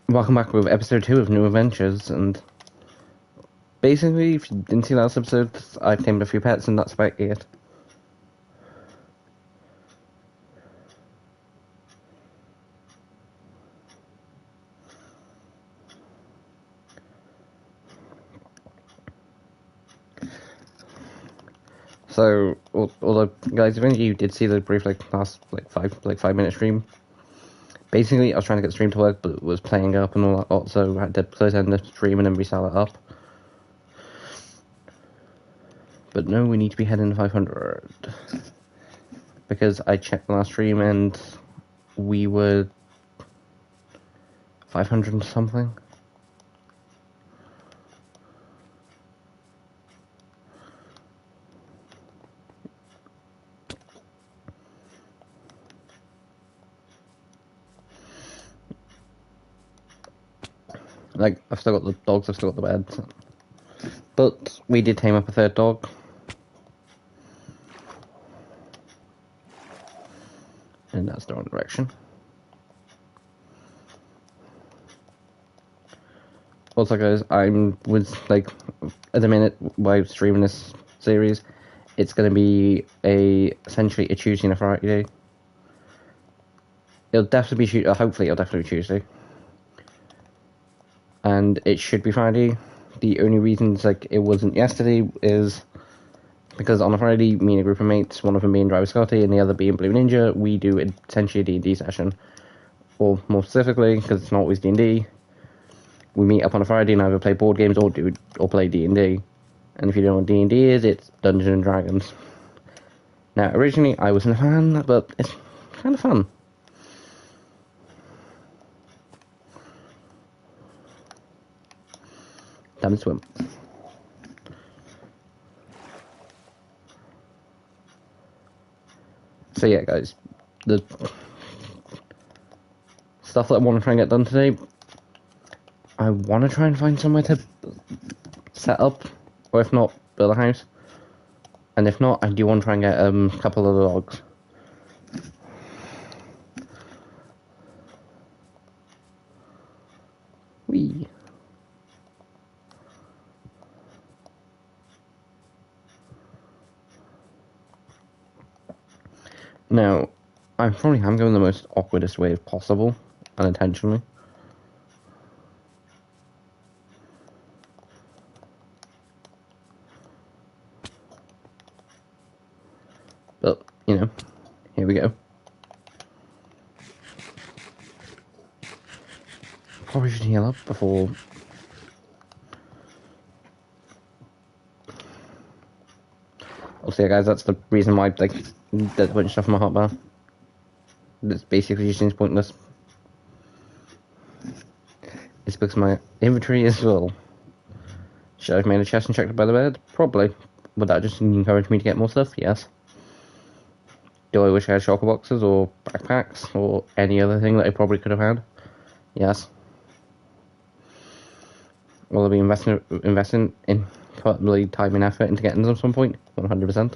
Welcome back with episode 2 of New Adventures, and basically, if you didn't see last episode, I've tamed a few pets, and that's about it. So, although, guys, if any of you did see the brief, last, 5-minute stream, basically, I was trying to get the stream to work, but it was playing up and all that lot, so I had to close down the stream and then resell it up. But no, we need to be heading to 500. Because I checked the last stream and we were 500 and something. Like, I've still got the dogs, I've still got the beds. But we did tame up a third dog. And that's the wrong direction. Also, guys, I'm with, like, at the minute while streaming this series, it's going to be essentially a Tuesday and a Friday. It'll definitely be hopefully it'll definitely be Tuesday. And it should be Friday. The only reasons, like, it wasn't yesterday is because on a Friday, me and a group of mates, one of them being Driver Scotty and the other being Blue Ninja, we do essentially a D&D session. Or more specifically, because it's not always D&D, we meet up on a Friday and either play board games or play D&D. And if you don't know what D&D is, it's Dungeons and Dragons. Now, originally, I wasn't a fan, but it's kind of fun. Time to swim. So yeah, guys, the stuff that I want to try and get done today, I want to try and find somewhere to set up, or if not, build a house. And if not, I do want to try and get a couple of dogs. Whee! Now, I probably am going the most awkwardest way possible, unintentionally. But, you know, here we go. Probably should heal up before... Also, yeah, guys, that's the reason why, like, there's a bunch of stuff in my hotbar. That's basically just seems pointless. It's because my inventory is full. Should I have made a chest and checked it by the bed? Probably. Would that just encourage me to get more stuff? Yes. Do I wish I had shulker boxes or backpacks or any other thing that I probably could have had? Yes. Will I be investing in probably time and effort into getting them at some point? 100%.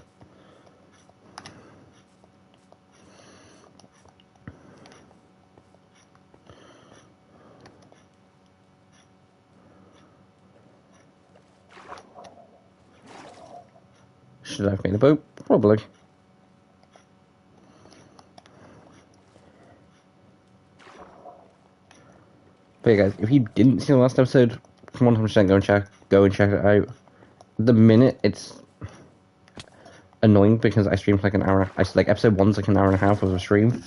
Should I have made a boat? Probably. But yeah, guys, if you didn't see the last episode, 100% go and check it out. The minute it's annoying because I streamed like an hour. Episode 1's like an hour and a half of a stream,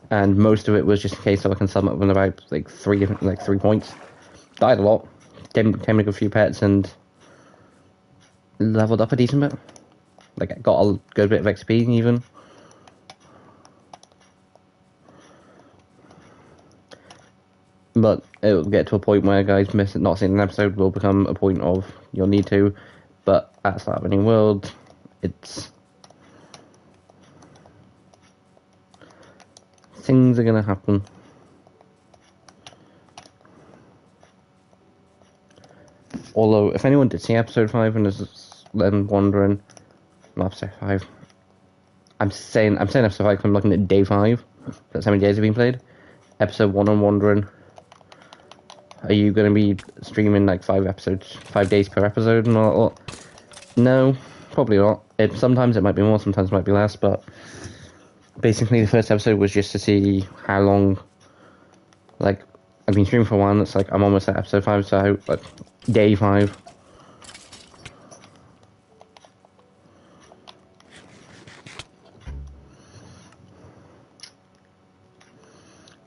and most of it was just in case so I can sum up with about like 3 points. Died a lot, tamed a few pets, and leveled up a decent bit. Like, I got a good bit of XP even. But it'll get to a point where, guys, not seeing an episode will become a point of you'll need to. But at Start of a New World, it's... things are gonna happen. Although, if anyone did see episode 5 and is then wondering... Not episode 5. I'm saying episode 5 because I'm looking at day 5. That's how many days have been played. Episode 1 I'm wondering... are you going to be streaming like 5 days per episode and all? No, probably not. Sometimes it might be more, sometimes it might be less, but basically the first episode was just to see how long, like, I've been streaming for a while. It's like I'm almost at episode 5, so like day 5.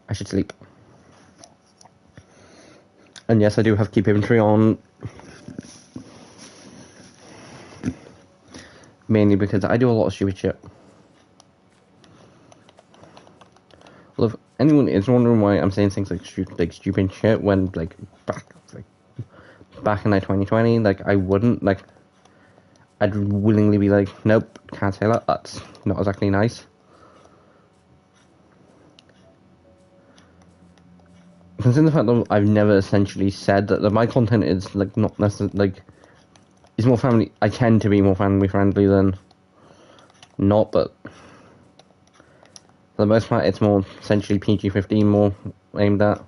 I should sleep. And yes, I do have Keep Inventory on, mainly because I do a lot of stupid shit. Well, if anyone is wondering why I'm saying things like stupid shit when back in like 2020, like I wouldn't, like I'd willingly be like, nope, can't say that. That's not exactly nice. Considering the fact that I've never essentially said that my content is like not necessarily like it's more family. I tend to be more family friendly than not, but for the most part, it's more essentially PG-15, more aimed at.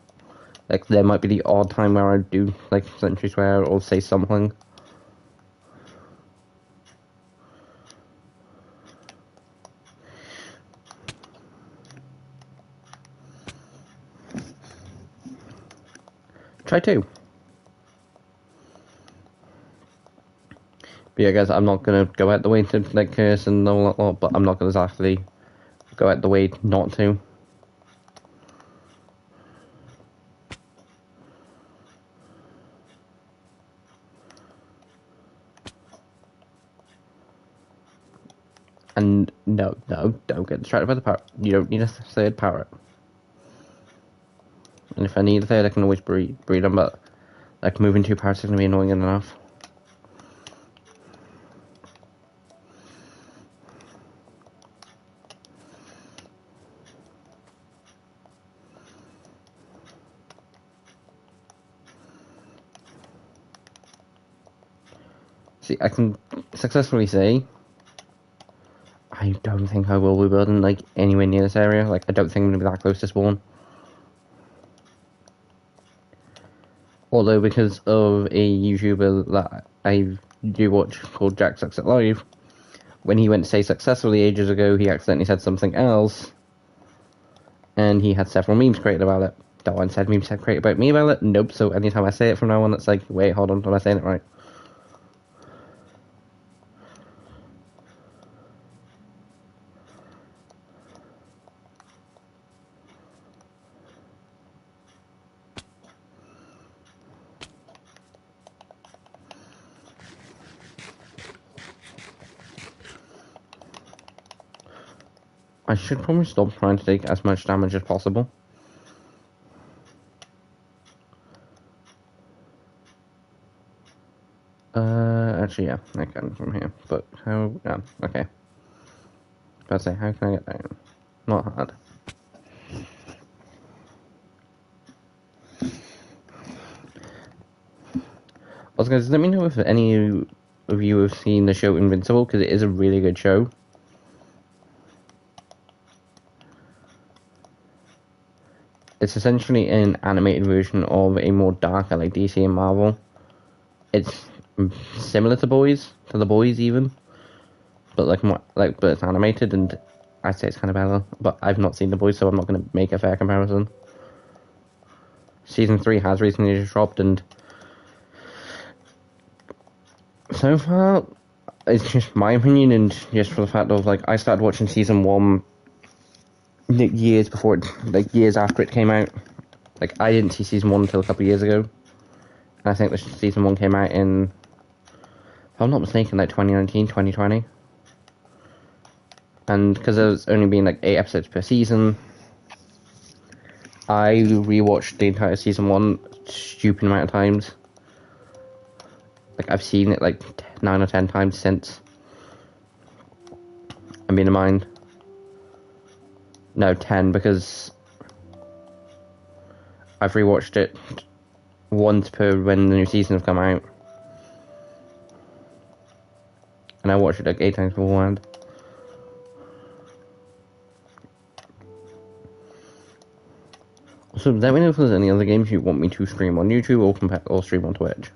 Like there might be the odd time where I do like essentially swear or say something. Try to. But yeah, guys, I'm not gonna go out the way to like curse and all that lot, but I'm not gonna exactly go out the way not to. And no, don't get distracted by the parrot. You don't need a third parrot. And if I need a third, I can always breed them, but like moving 2 parrots is gonna be annoying enough. See, I can successfully say I don't think I will be building like anywhere near this area. Like I don't think I'm gonna be that close to spawn. Although because of a YouTuber that I do watch called Jack Sucks at Live, when he went to say successfully ages ago, he accidentally said something else, and he had several memes created about it. That one said memes had created about me about it. Nope. So anytime I say it from now on, it's like, wait, hold on, am I saying it right? I should probably stop trying to take as much damage as possible. Actually, yeah, I can from here. But how? Yeah, okay. About to say, how can I get down? Not hard. Also, guys, let me know if any of you have seen the show Invincible, because it is a really good show. It's essentially an animated version of a more darker, like DC and Marvel. It's similar to The Boys even, but like more like, but it's animated, and I'd say it's kind of better. But I've not seen The Boys, so I'm not going to make a fair comparison. Season 3 has recently just dropped, and so far, it's just my opinion, and just for the fact of like I started watching season 1 years before it, like years after it came out. Like I didn't see season 1 until a couple of years ago, and I think the season 1 came out in, if I'm not mistaken, like 2019, 2020. And because there's only been like 8 episodes per season, I rewatched the entire season 1 stupid amount of times. Like I've seen it like 9 or 10 times since. I mean, in mind, no, 10, because I've rewatched it once per when the new season have come out, and I watched it like 8 times beforehand. So let me know if there's any other games you want me to stream on YouTube or stream on Twitch.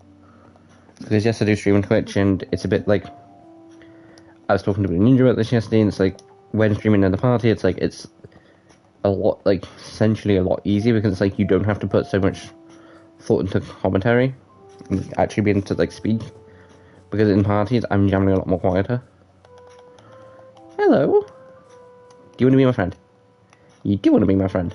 Because yes, I do stream on Twitch, and it's a bit like, I was talking to Blue Ninja about this yesterday, and it's like, when streaming in the party, it's like, it's a lot, like, essentially a lot easier, because it's like, you don't have to put so much thought into commentary, and actually being able to, like, speak. Because in parties, I'm generally a lot more quieter. Hello? Do you want to be my friend? You do want to be my friend.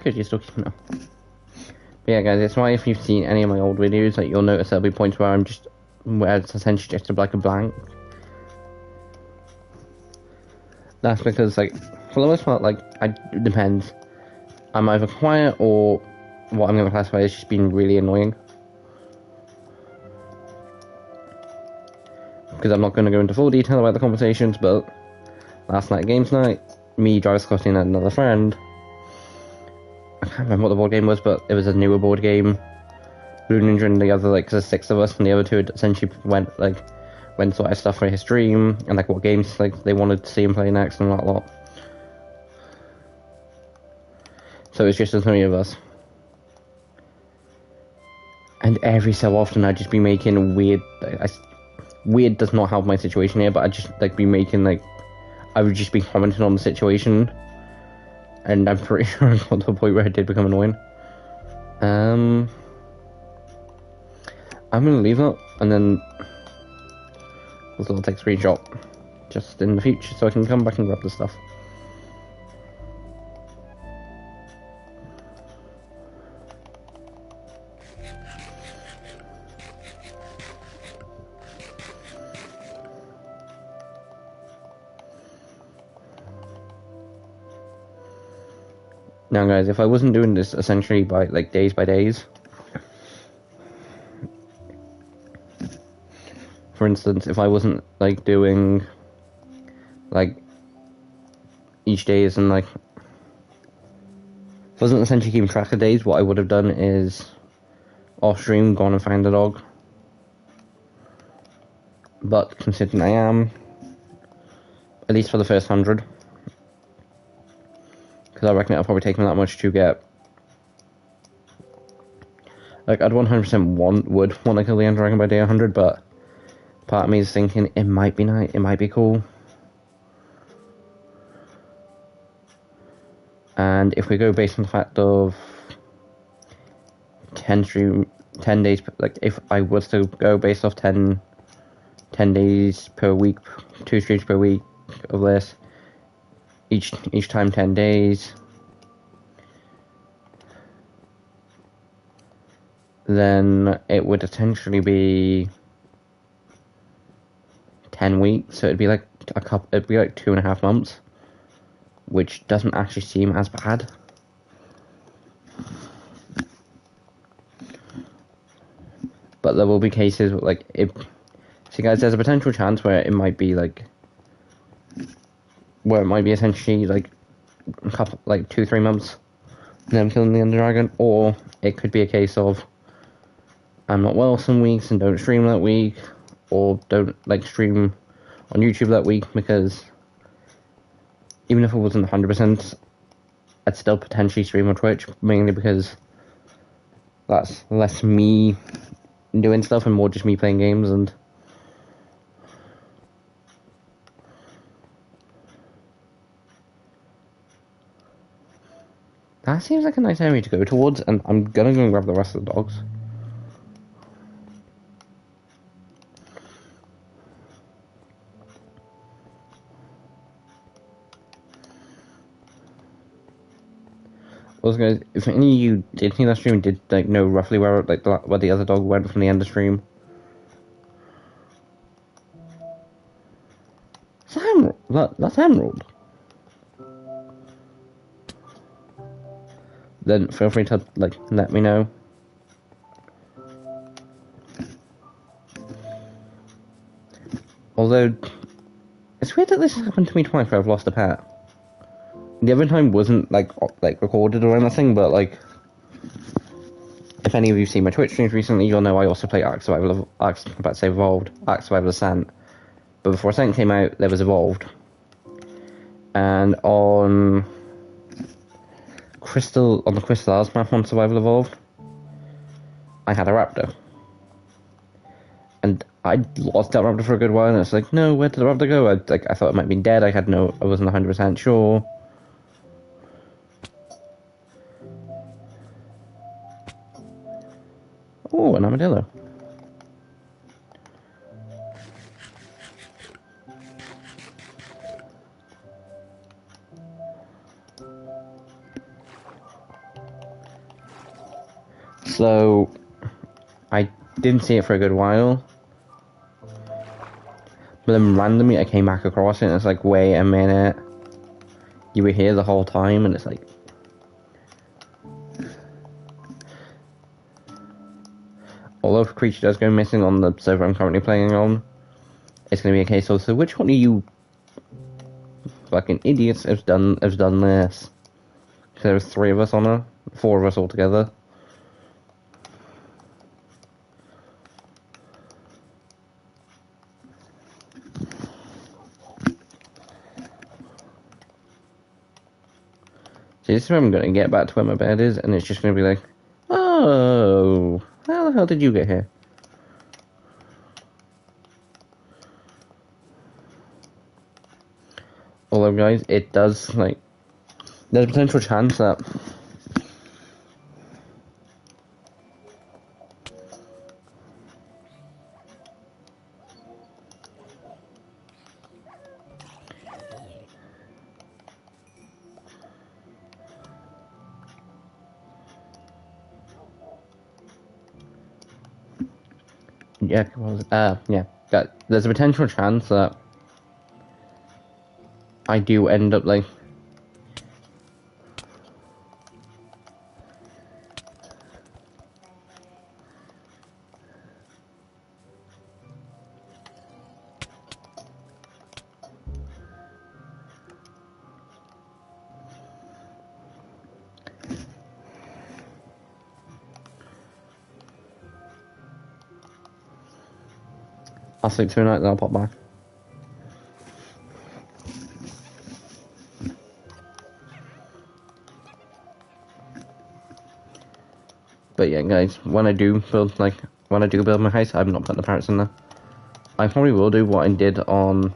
Good, you're still keeping up. But yeah, guys, that's why if you've seen any of my old videos, like, you'll notice there'll be points where it's essentially just like a blank. That's because, like, for the most part, like, it depends. I'm either quiet or what I'm going to classify as just being really annoying. Because I'm not going to go into full detail about the conversations, but last night, games night, me, Driver Scotty, and another friend, I can't remember what the board game was, but it was a newer board game. Blue Ninja and the other, like, there's 6 of us, and the other 2 essentially went sort of stuff for his stream, and, like, what games, like, they wanted to see him play next, and that lot. So it's just the 3 of us. And every so often I'd just be making weird, weird does not help my situation here, but I'd just, like, be making, like, I would just be commenting on the situation. And I'm pretty sure I got to a point where it did become annoying. I'm gonna leave that, and then I'll take a screenshot just in the future so I can come back and grab the stuff. Now, guys, if I wasn't doing this essentially by, like, days by days, for instance, if I wasn't, like, doing, like, each day isn't, like, if I wasn't essentially keeping track of days, what I would have done is off stream, gone and found the dog. But considering I am, at least for the first 100, because I reckon it'll probably take me that much to get, like, I'd 100% would want to kill the End Dragon by day 100, but part of me is thinking it might be nice, it might be cool. And if we go based on the fact of 10 days, like, if I was to go based off 10 days per week, 2 streams per week of this, each time 10 days, then it would essentially be 10 weeks, so it'd be like it'd be like 2.5 months, which doesn't actually seem as bad. But there will be cases like, see, guys, there's a potential chance where it might be like, where it might be essentially like a couple, like 2-3 months, and then killing the Ender Dragon, or it could be a case of I'm not well some weeks and don't stream that week, or don't, like, stream on YouTube that week, because even if it wasn't 100%, I'd still potentially stream on Twitch, mainly because that's less me doing stuff and more just me playing games. And that seems like a nice area to go towards, and I'm gonna go and grab the rest of the dogs. Also, guys, if any of you did see that stream, did, like, know roughly where, like, where the other dog went from the end of the stream? Sam, That's Emerald. Then feel free to like let me know. Although it's weird that this has happened to me twice where I've lost a pet. The other time wasn't like recorded or anything, but like if any of you seen my Twitch streams recently, you'll know I also play Ark Survival Ascent. But before Ascent came out, there was Evolved. And on the Crystal map on Survival Evolved, I had a raptor. And I lost that raptor for a good while, and it's like, no, where did the raptor go? I thought it might be dead. I wasn't 100% sure. Oh, an armadillo. So, I didn't see it for a good while. But then randomly I came back across it and it's like, wait a minute. You were here the whole time, and it's like... Although if a creature does go missing on the server I'm currently playing on, it's going to be a case of, so which one of you fucking idiots has done this? So there's 3 of us on her, 4 of us altogether. So this is where I'm going to get back to where my bed is, and it's just going to be like, oh, how the hell did you get here? Although, guys, it does, like, there's a potential chance that there's a potential chance that I do end up, like, I'll sleep through the night, then I'll pop back. But yeah, guys, when I do build my house, I'm not putting the parrots in there. I probably will do what I did on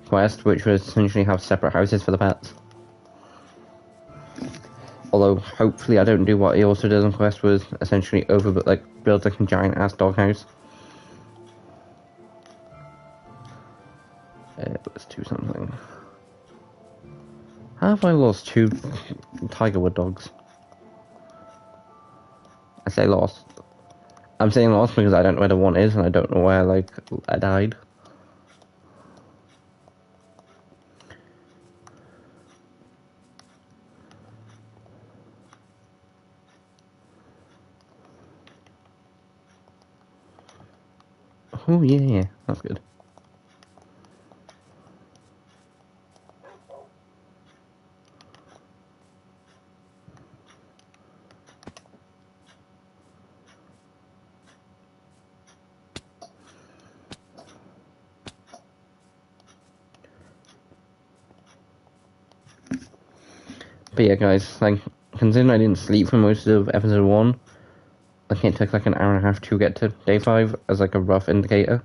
Quest, which was essentially have separate houses for the pets. Although, hopefully I don't do what he also did on Quest, was essentially build like a giant ass doghouse. Let's do something. How have I lost 2 Tigerwood dogs? I say lost. I'm saying lost because I don't know where the one is, and I don't know where, like, I died. Oh, yeah, that's good. But yeah, guys, like, considering I didn't sleep for most of episode 1, I think it took like an hour and a half to get to day 5 as like a rough indicator.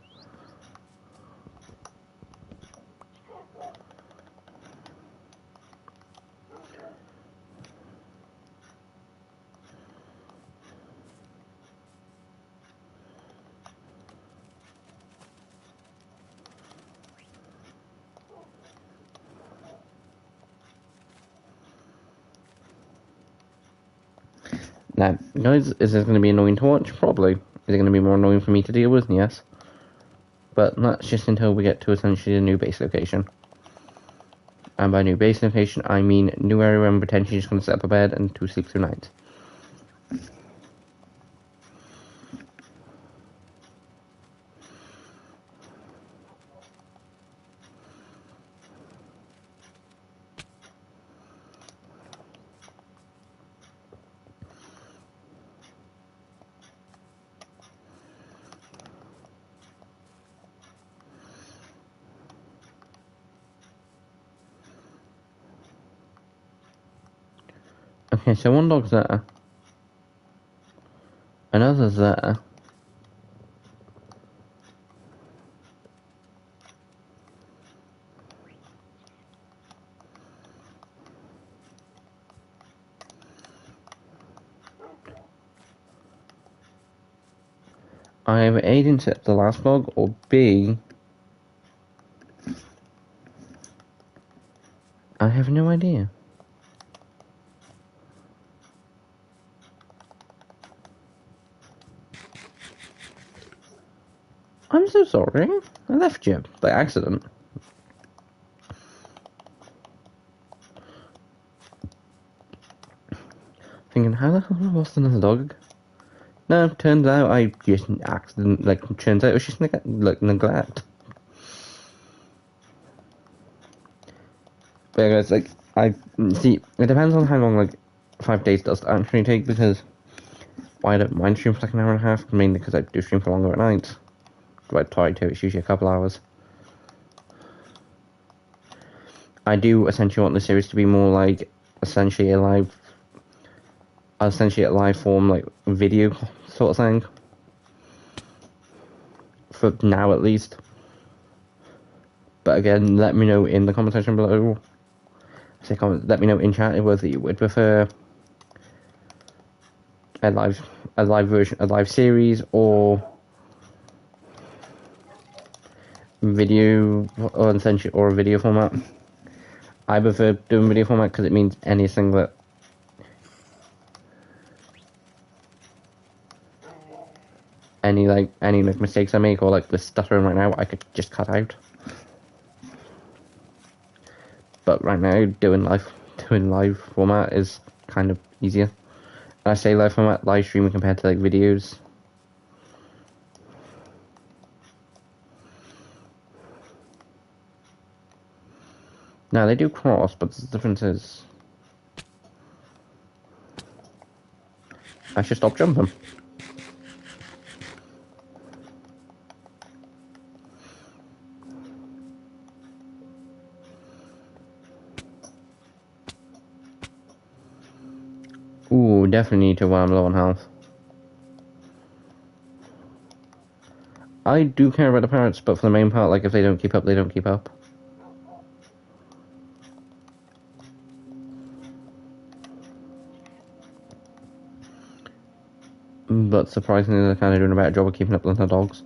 Now, guys, is this going to be annoying to watch? Probably. Is it going to be more annoying for me to deal with? Yes. But that's just until we get to essentially a new base location. And by new base location, I mean new area where I'm potentially just going to set up a bed and to sleep through night. Okay, so one dog's there. Another's there. I either A, didn't set the last dog, or B, I have no idea. I'm so sorry. I left you by accident. Thinking, how the hell have I lost another dog? No, turns out I just accident. Turns out it was just neglect. But yeah, guys, I see. It depends on how long 5 days does actually take, because I don't mind stream for an hour and a half, mainly because I do stream for longer at night. If I try to, it's usually a couple hours. I do essentially want the series to be more essentially a live form video sort of thing. For now at least. But again, let me know in the comment section below. Let me know in chat whether you would prefer a live series or video, or essentially a video format. I prefer doing video format because it means anything that any mistakes I make, or the stuttering right now, I could just cut out. But right now, doing live format is kind of easier. And I say live format, live streaming compared to videos. Now they do cross, but the difference is I should stop jumping. Ooh, definitely need to while I'm low on health. I do care about the parrots, but for the main part, if they don't keep up, they don't keep up. But surprisingly, they're kind of doing a better job of keeping up than the dogs.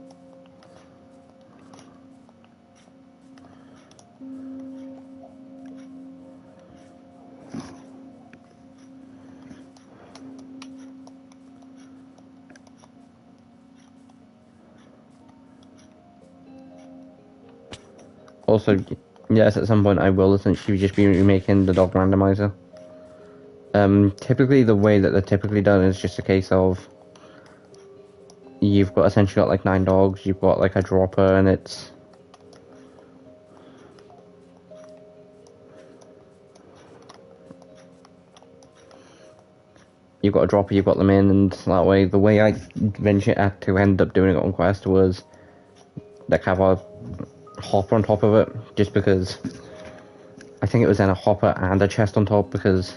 Also, yes, at some point I will essentially just be remaking the dog randomizer. Typically the way that they're typically done is just a case of you've essentially got 9 dogs, you've got a dropper, and it's you've got a dropper, you've got them in, and that way, the way I eventually had to end up doing it on Quest was have a hopper on top of it, just because I think it was then a hopper and a chest on top, because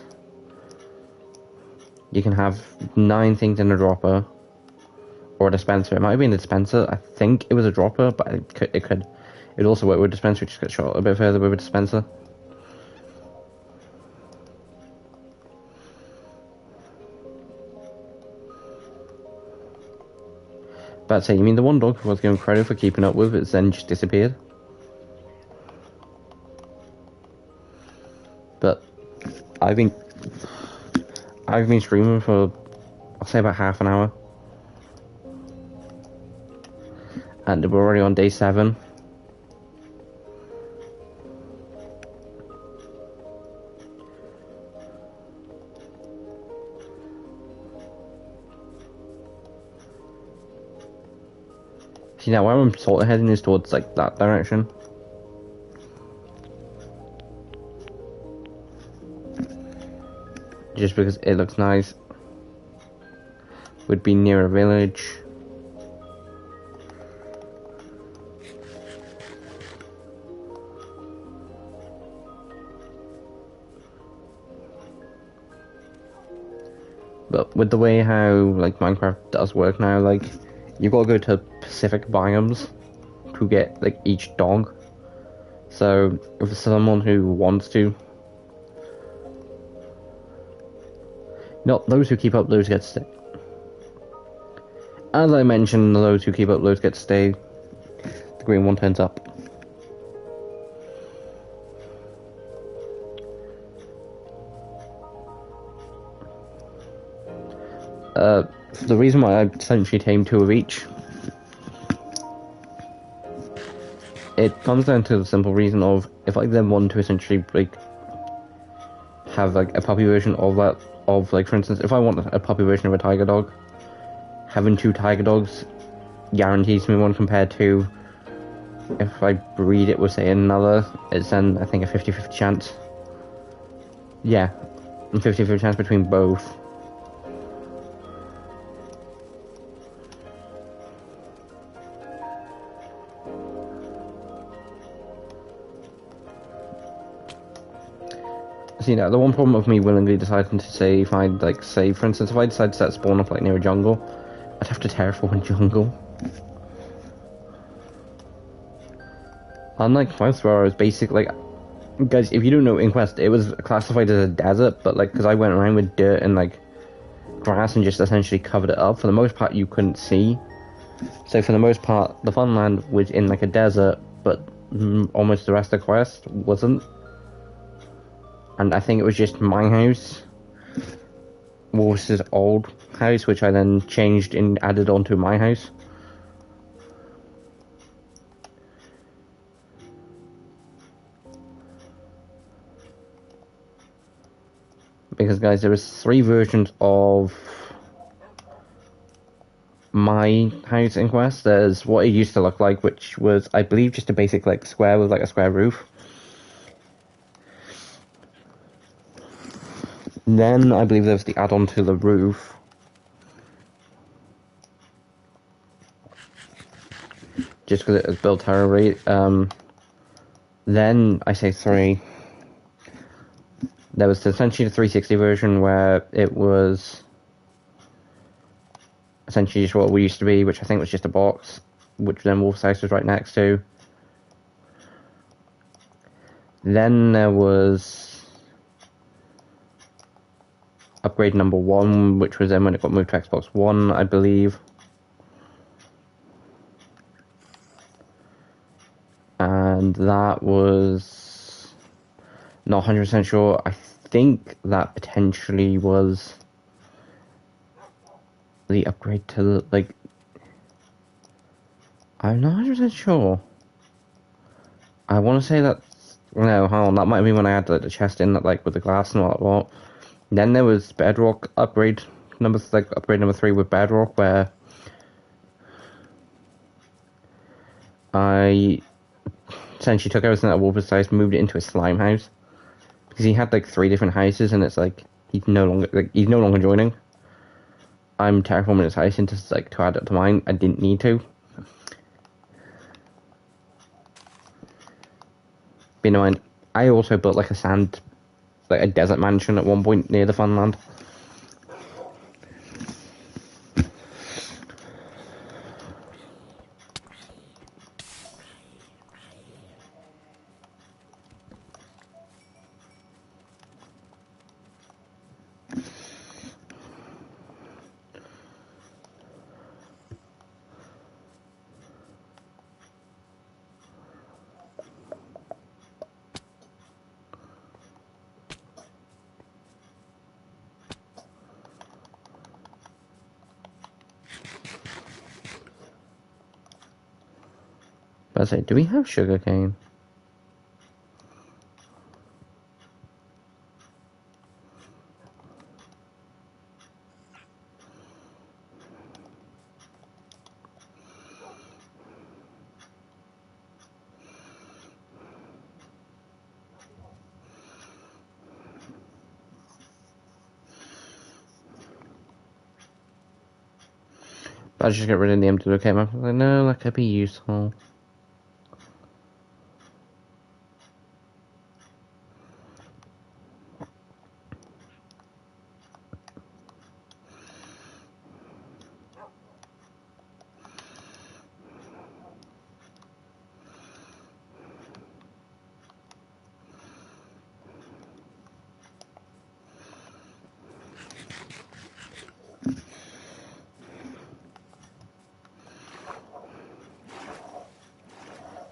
you can have 9 things in a dropper or a dispenser. It might have been a dispenser. I think it was a dropper, but it could also work with a dispenser. It just got shot a bit further with a dispenser. But I'd say, you mean the one dog who I was given credit for keeping up with, it's then just disappeared? But I've been streaming for, I'll say, about half an hour. and we're already on day 7. See, now where I'm sort of heading is towards like that direction. Just because it looks nice. Would be near a village. But with the way how like Minecraft does work now, like you've got to go to specific biomes to get like each dog. So if someone who wants to, not those who keep uploads get to stay. As I mentioned, those who keep uploads get to stay. The green one turns up. The reason why I essentially tamed 2 of each, it comes down to the simple reason of if I then want to essentially like have like a puppy version of that, of like for instance, if I want a puppy version of a tiger dog, having 2 tiger dogs guarantees me one compared to if I breed it with say another, it's then I think a 50-50 chance. Yeah, a 50-50 chance between both. See, now the one problem of me willingly deciding to say, if I like say for instance, if I decide to set spawn up like near a jungle, I'd have to terraform a jungle. Unlike most where I was basic, like, guys, if you don't know, Inquest, it was classified as a desert, but like, because I went around with dirt and like grass and just essentially covered it up, for the most part you couldn't see. So for the most part, the Funland was in like a desert, but almost the rest of the quest wasn't. And I think it was just my house, Wolf's old house, which I then changed and added onto my house. Because guys, there was 3 versions of my house in Quest. There's what it used to look like, which was, I believe, just a basic like square with like a square roof. Then I believe there was the add-on to the roof, just because it was built terribly. Then I say 3. There was essentially the 360 version where it was essentially just what we used to be, which I think was just a box, which then Wolf's house was right next to. Then there was upgrade number 1, which was then when it got moved to Xbox One, I believe. And that was not 100% sure. I think that potentially was the upgrade to the, like, I'm not 100% sure. I want to say that, no, hold on, that might be when I had like, the chest in, that, like, with the glass and all that. Then there was Bedrock upgrade number 3 with Bedrock, where I essentially took everything that Wolf's size, moved it into a slime house, because he had like 3 different houses, and it's like he's no longer joining. I'm terraforming his house into like to add it to mine. I didn't need to. But in mind, I also built like a desert mansion at one point near the Funland. say, do we have sugarcane? I just get rid of the empty location map. I was like, no, that could be useful.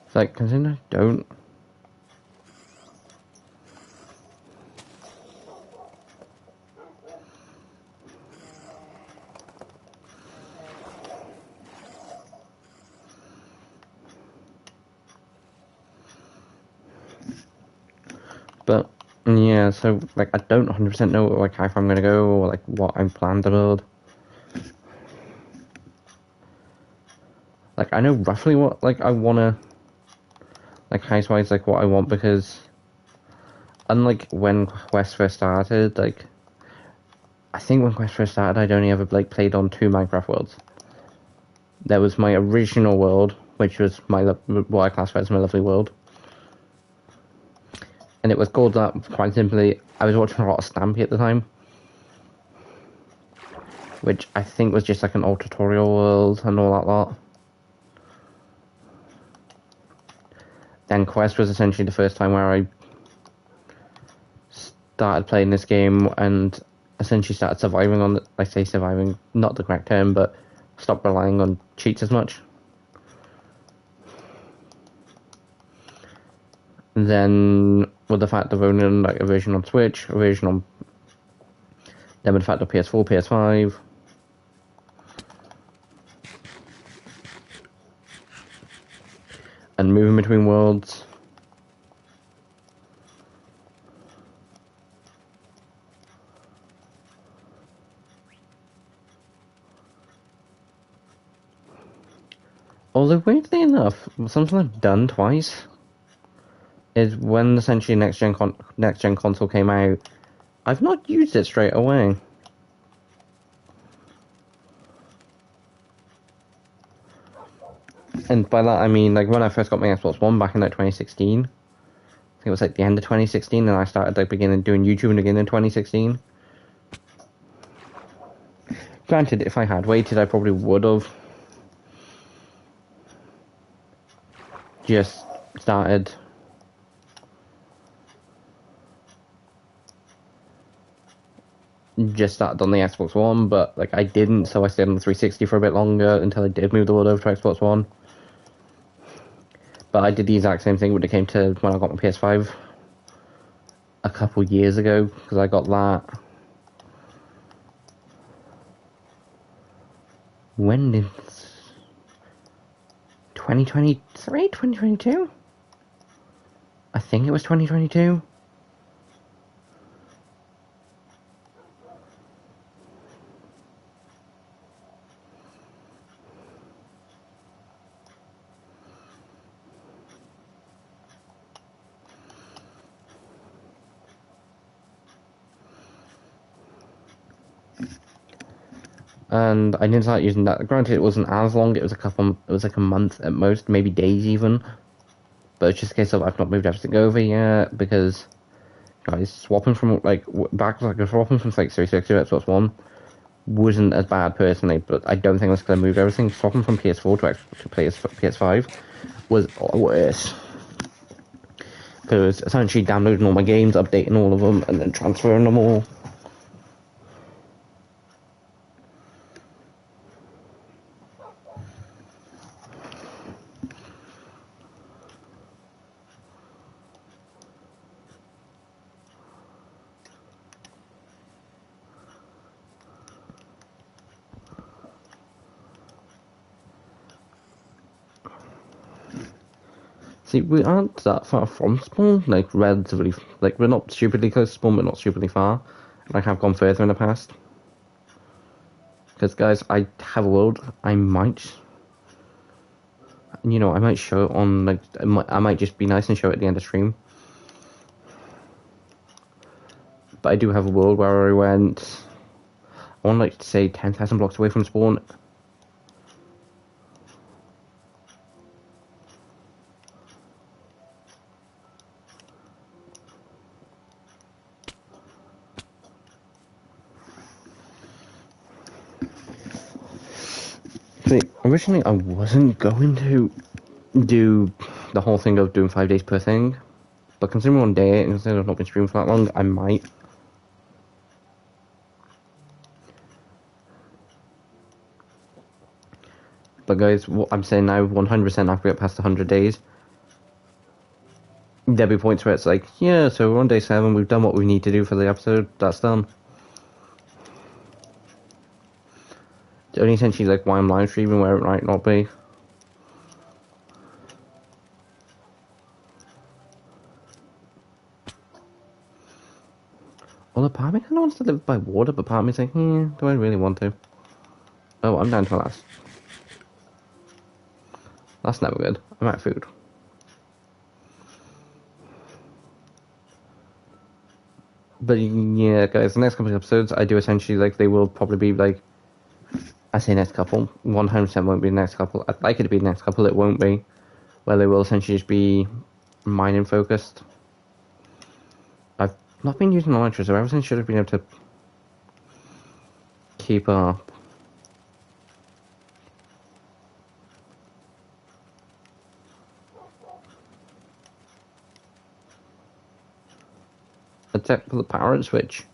It's like, considering I don't. But yeah, so like I don't 100% know like how far I'm gonna go or like what I'm planning to build. Like I know roughly what like I wanna like house wise like what I want, because unlike when Quest first started, like I think when Quest first started I'd only ever like played on 2 Minecraft worlds. There was my original world, which was what I classify as my lovely world. And it was called that quite simply. I was watching a lot of Stampy at the time, which I think was just like an old tutorial world and all that lot. Then Quest was essentially the first time where I started playing this game and essentially started surviving on the, I say surviving, not the correct term, but stopped relying on cheats as much. And then with the fact of owning like a version on Switch, a version on, then with the fact of PS4, PS5, and moving between worlds. Although weirdly enough, something I've done twice is when essentially next gen console came out, I've not used it straight away. And by that I mean like when I first got my Xbox One back in like 2016. I think it was like the end of 2016, and I started like beginning doing YouTube again in 2016. Granted, if I had waited, I probably would have just started on the Xbox One, but like I didn't, so I stayed on the 360 for a bit longer until I did move the world over to Xbox One. But I did the exact same thing when it came to when I got my PS5 a couple years ago, because I got that. When did 2023, 2022? I think it was 2022. And I didn't start using that. Granted, it wasn't as long. It was like a month at most, maybe days even. But it's just a case of I've not moved everything over yet, because guys, swapping from like swapping from like 360 to Xbox One wasn't as bad personally, but I don't think that's gonna move everything. Swapping from PS4 to PS5 was worse, because essentially downloading all my games, updating all of them, and then transferring them all. See, we aren't that far from spawn, like, relatively, like, we're not stupidly close to spawn, but not stupidly far. Like, I've gone further in the past. Because, guys, I have a world, I might, you know, I might show it on, like, I might just be nice and show it at the end of stream. But I do have a world where I went, I want, like, to say 10,000 blocks away from spawn. See, originally I wasn't going to do the whole thing of doing 5 days per thing, but considering one day and considering I've not been streaming for that long, I might. But guys, what I'm saying now, 100% after we get past 100 days, there'll be points where it's like, yeah, so we're on day 7, we've done what we need to do for the episode, that's done. It's only essentially like why I'm live streaming, where it might not be. Well, part of me kind of wants to live by water, but part of me's like, do I really want to? Oh, I'm down to last. That's never good. I'm out of food. But yeah, guys, the next couple of episodes, I do essentially, like, they will probably be, like, I say next couple, 100% won't be the next couple. I'd like it to be the next couple, it won't be. Where they will essentially just be mining focused. I've not been using Elytra, so everything should have been able to keep up. Except for the power switch.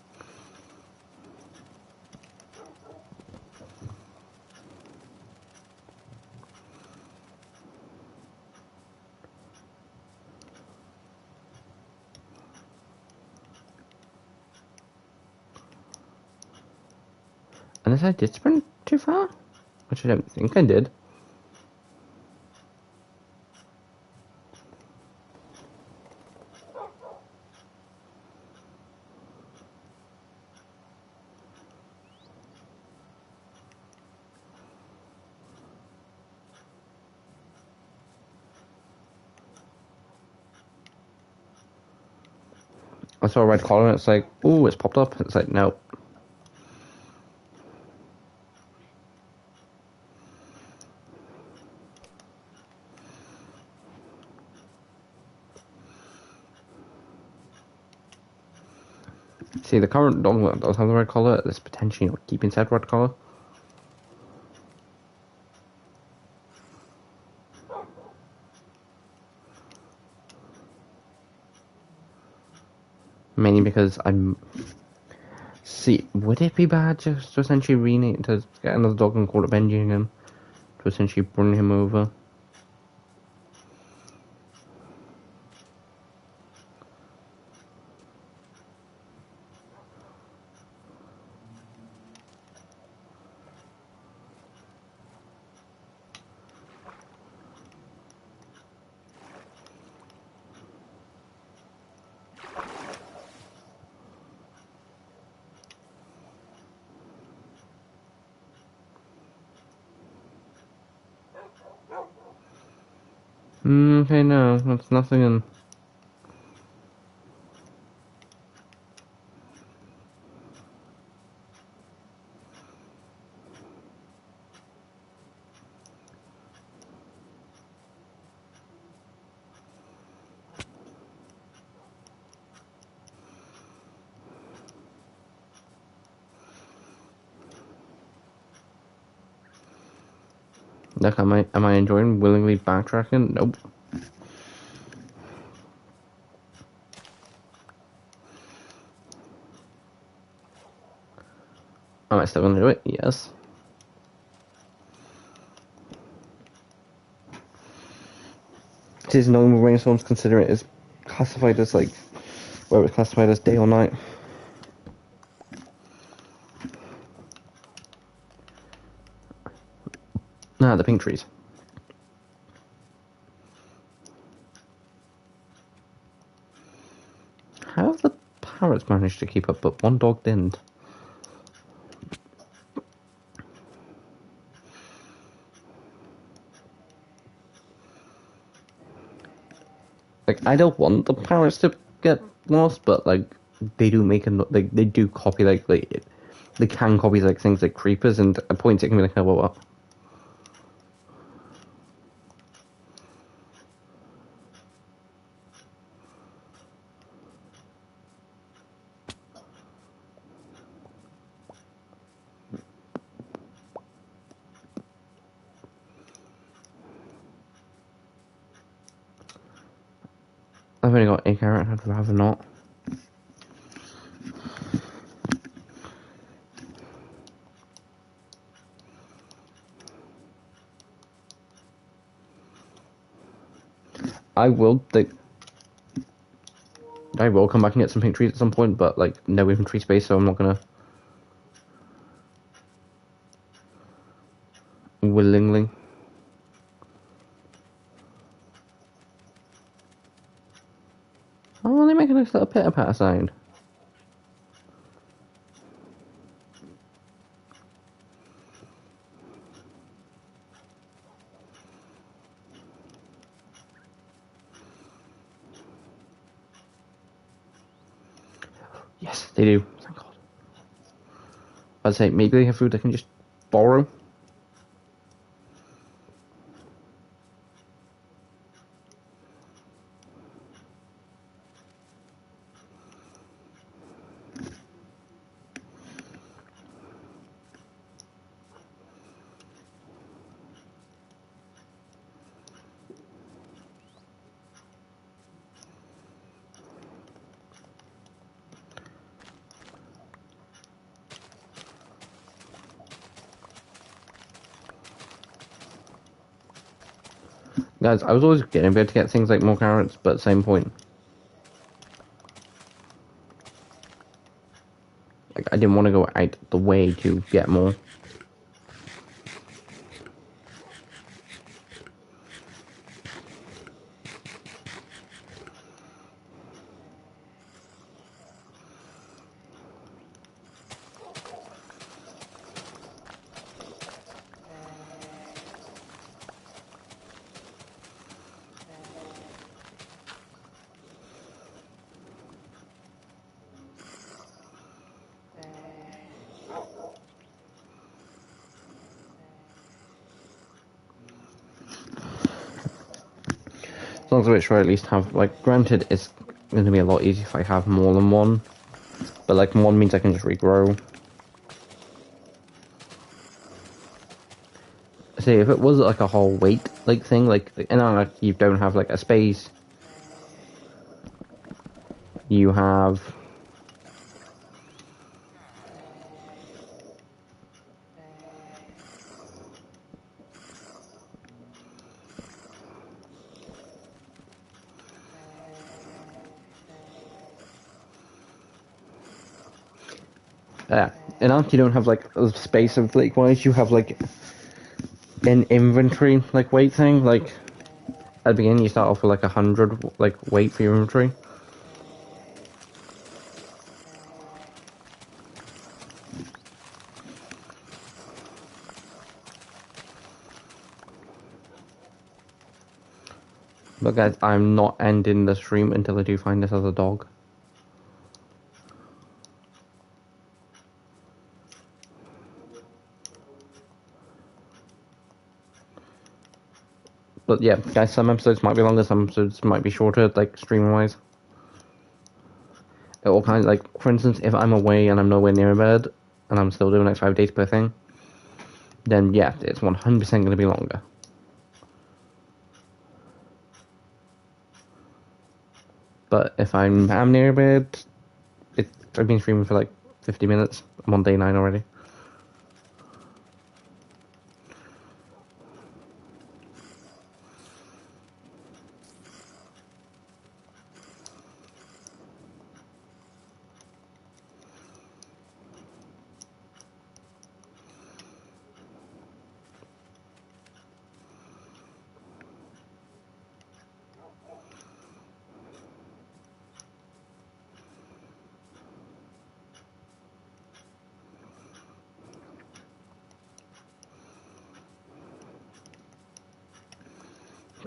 Unless I did sprint too far? Which I don't think I did. I saw a red collar and it's like, ooh, it's popped up. It's like, no. See, the current dog that does have the red collar is potentially not keeping said red collar. Mainly because I'm... See, would it be bad just to essentially rename to get another dog and call it Benji again? To essentially bring him over? Okay, no, that's nothing in... Like, am I enjoying willingly backtracking? Nope. Am I still gonna do it? Yes. It is normal rainstorms, consider it is classified as, like, where it's classified as day or night. Ah, the pink trees. How have the parrots managed to keep up, but one dog didn't? Like, I don't want the parrots to get lost, but like, they do make they do copy they can copy like things like creepers, and at points it can be like, oh, what? I've only got a carrot. I'd rather not. I will like. I will come back and get some pink trees at some point, but like no inventory space, so I'm not gonna willingly. Oh, they make a nice little pitter patter sound. Yes, they do. Thank God. I'd say maybe they have food they can just borrow. Guys, I was always getting able to get things like more carrots, but at the same point, like I didn't want to go out the way to get more. As long as I make sure I at least have, like, granted, it's going to be a lot easier if I have more than one, but like one means I can just regrow. See, if it was like a whole weight like thing, like, and like you don't have like a space, you have. And after you don't have like a space of like wise, you have like an inventory like weight thing. Like at the beginning, you start off with like 100 like weight for your inventory. But guys, I'm not ending the stream until I do find this other dog. But yeah, guys, some episodes might be longer, some episodes might be shorter, like stream wise. It all kind of like, for instance, if I'm away and I'm nowhere near a bed, and I'm still doing like 5 days per thing, then yeah, it's 100% going to be longer. But if I'm near a bed, I've been streaming for like 50 minutes. I'm on day 9 already.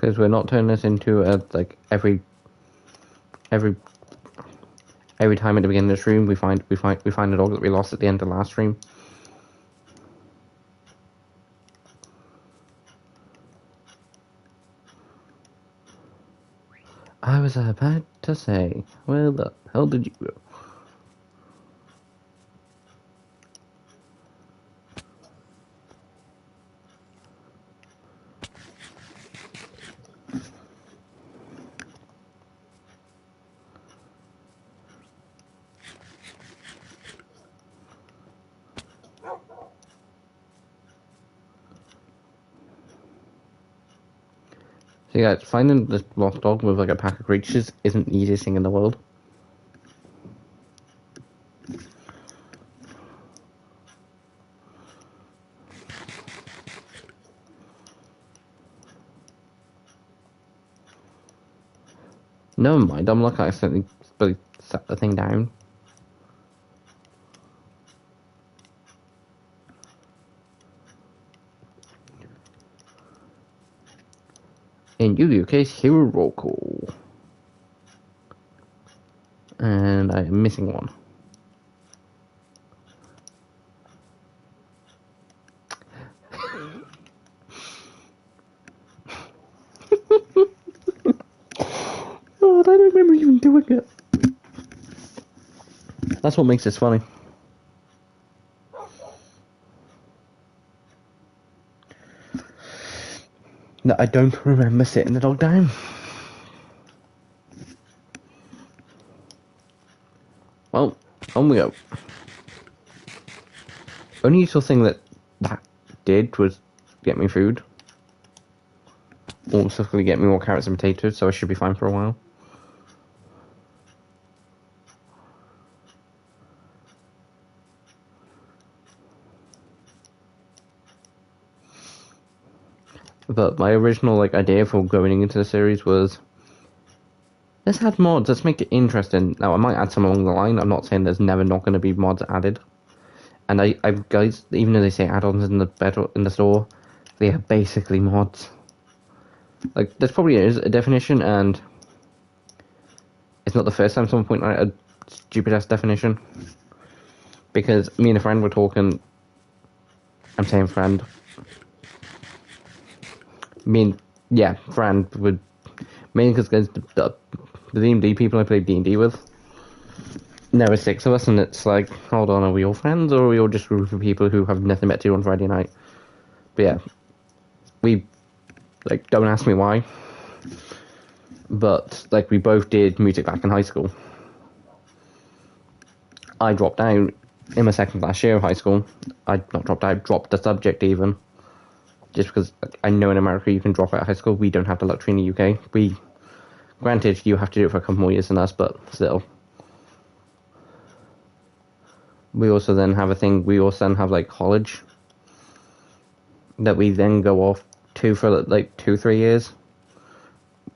Because we're not turning this into a, like, every time at the beginning of the stream we find a dog that we lost at the end of the last stream. I was about to say, where the hell did you go? So yeah, finding this lost dog with like a pack of creatures isn't the easiest thing in the world. Never mind, I'm like I accidentally set the thing down. In Yu-Gi-Oh! Case, Hero Roll Call. And I am missing one. Oh, I don't remember even doing it. That's what makes this funny. No, I don't remember sitting the dog down. Well, on we go. Only useful thing that did was get me food. Or specifically get me more carrots and potatoes, so I should be fine for a while. But my original idea for going into the series was, let's add mods, let's make it interesting. Now I might add some along the line, I'm not saying there's never not going to be mods added. And I guys, even though they say add-ons in the store, they are basically mods. Like, there probably is a definition, and it's not the first time someone pointed out a stupid-ass definition. Because me and a friend were talking, I'm saying friend. Friend would, mainly because the D&D people I played D&D with, there were 6 of us, and it's like, hold on, are we all friends, or are we all just a group of people who have nothing better to do on Friday night? But yeah, we, don't ask me why, but, we both did music back in high school. I dropped out in my second last year of high school. I not dropped out, dropped the subject even. Just because I know in America you can drop out of high school. We don't have the luxury in the UK. Granted, you have to do it for a couple more years than us, but still. We also then have college that we then go off to for 2-3 years,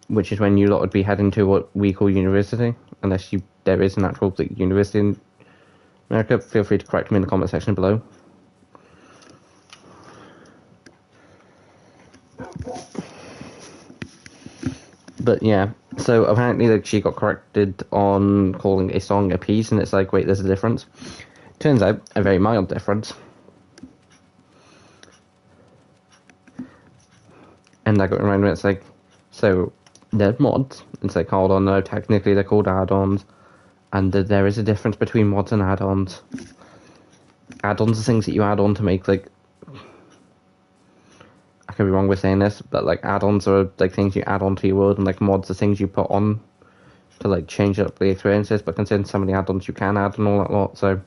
which is when you lot would be heading to what we call university, unless there is an actual university in America. Feel free to correct me in the comment section below. But yeah, so apparently she got corrected on calling a song a piece, and it's like, wait, there's a difference. Turns out, a very mild difference. And I got around to it, it's like, so they're mods. It's like, hold on, no, technically they're called add-ons. And there is a difference between mods and add-ons. Add-ons are things that you add on to make, I could be wrong with saying this, but add-ons are things you add on to your world, and mods are things you put on to change up the experiences. But considering some of the add-ons you can add and all that lot, so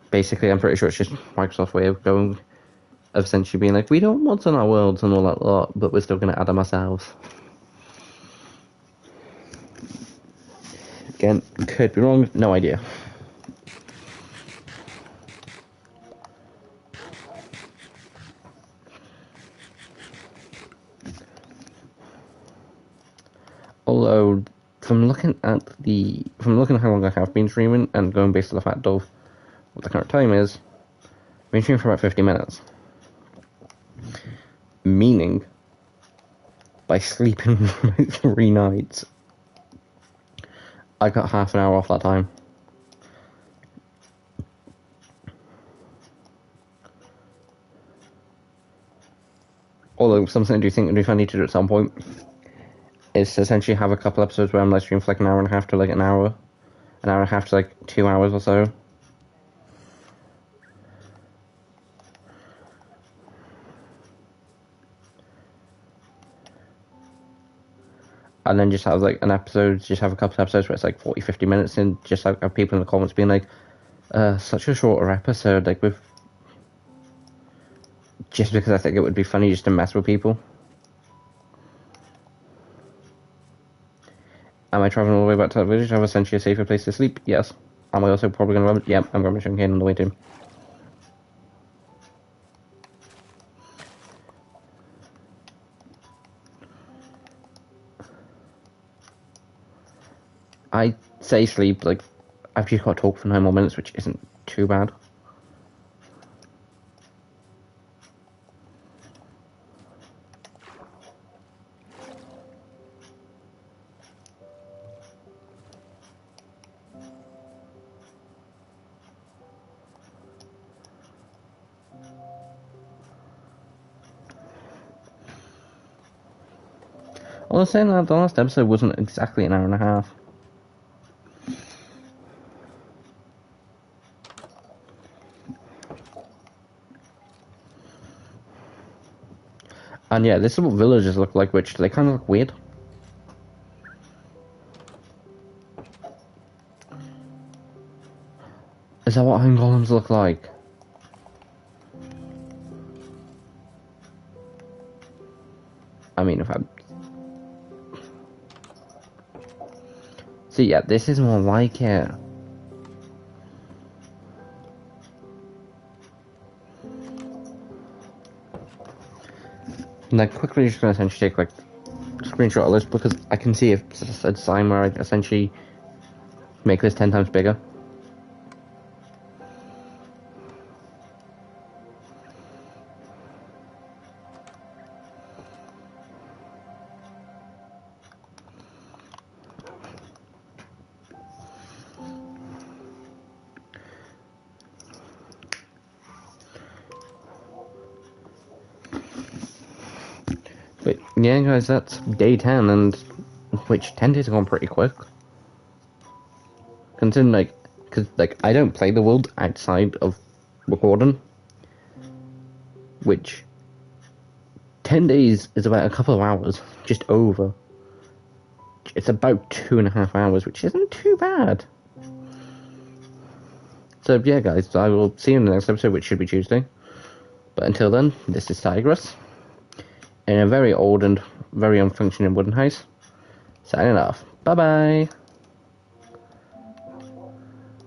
basically I'm pretty sure it's just Microsoft's way of essentially being we don't want mods in our worlds and all that lot, but we're still going to add them ourselves. Again, could be wrong, no idea. Although, from looking at how long I have been streaming and going based on the fact of what the current time is, I've been streaming for about 50 minutes. Meaning by sleeping for like 3 nights, I got half an hour off that time. Although something I do think if I need to do at some point is to essentially have a couple episodes where I'm live streaming for like an hour and a half to like an hour and a half to like 2 hours or so. And then just have like an episode, just have a couple of episodes where it's like 40, 50 minutes and just like have people in the comments being like, such a shorter episode, like with, just because I think it would be funny just to mess with people. Am I traveling all the way back to that village to have essentially a safer place to sleep? Yes. Am I also probably going to run? Yep, I'm grabbing Sugar Cane on the way too. I say sleep, like, I've just got to talk for 9 more minutes, which isn't too bad. I was saying that the last episode wasn't exactly an hour and a half. And yeah, this is what villagers look like, which they kind of look weird. Is that what iron golems look like? I mean, if I... See, yeah, this is more like it. And then quickly just going to essentially take like a screenshot of this because I can see if it's a sign where I essentially make this 10 times bigger. But yeah, guys, that's day 10, and which 10 days have gone pretty quick. Considering, like, because, like, I don't play the world outside of recording, which 10 days is about a couple of hours, just over. It's about 2.5 hours, which isn't too bad. So yeah, guys, I will see you in the next episode, which should be Tuesday. But until then, this is Tigress, in a very old and very unfunctioning wooden house. Signing off. Bye-bye.